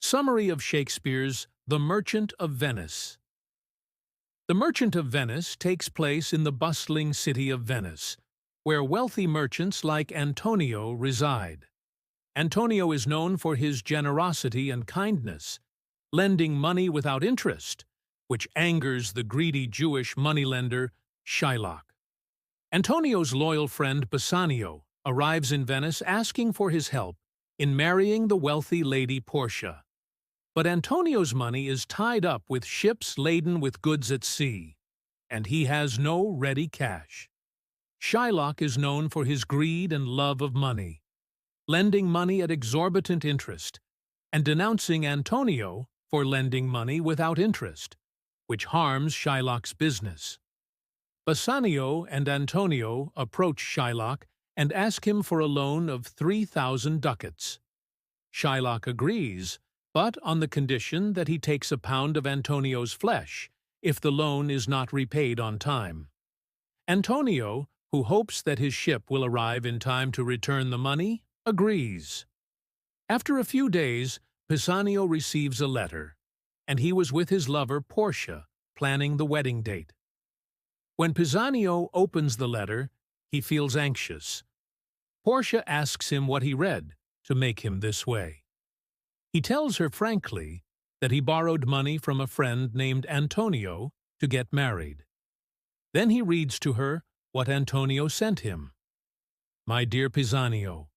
Summary of Shakespeare's The Merchant of Venice. The Merchant of Venice takes place in the bustling city of Venice, where wealthy merchants like Antonio reside. Antonio is known for his generosity and kindness, lending money without interest, which angers the greedy Jewish moneylender Shylock. Antonio's loyal friend Bassanio arrives in Venice asking for his help in marrying the wealthy lady Portia. But Antonio's money is tied up with ships laden with goods at sea, and he has no ready cash. Shylock is known for his greed and love of money, lending money at exorbitant interest, and denouncing Antonio for lending money without interest, which harms Shylock's business. Bassanio and Antonio approach Shylock and ask him for a loan of 3,000 ducats. Shylock agrees, but on the condition that he takes a pound of Antonio's flesh if the loan is not repaid on time. Antonio, who hopes that his ship will arrive in time to return the money, agrees. After a few days, Bassanio receives a letter, and he was with his lover Portia, planning the wedding date. When Bassanio opens the letter, he feels anxious. Portia asks him what he read to make him this way. He tells her frankly that he borrowed money from a friend named Antonio to get married. Then he reads to her what Antonio sent him. "My dear Bassanio,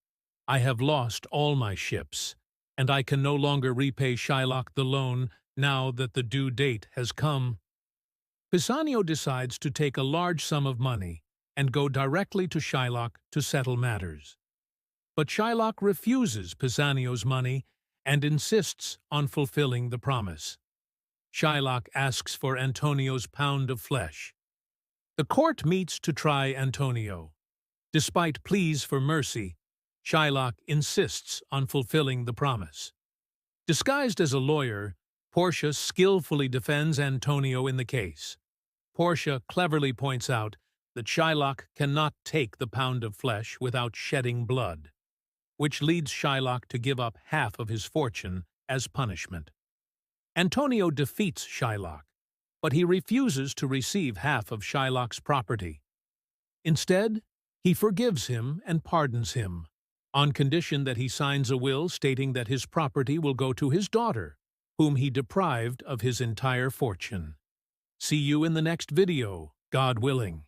I have lost all my ships, and I can no longer repay Shylock the loan now that the due date has come." Bassanio decides to take a large sum of money and go directly to Shylock to settle matters. But Shylock refuses Bassanio's money and insists on fulfilling the promise. Shylock asks for Antonio's pound of flesh. The court meets to try Antonio. Despite pleas for mercy, Shylock insists on fulfilling the promise. Disguised as a lawyer, Portia skillfully defends Antonio in the case. Portia cleverly points out that Shylock cannot take the pound of flesh without shedding blood, which leads Shylock to give up half of his fortune as punishment. Antonio defeats Shylock, but he refuses to receive half of Shylock's property. Instead, he forgives him and pardons him, on condition that he signs a will stating that his property will go to his daughter, whom he deprived of his entire fortune. See you in the next video, God willing.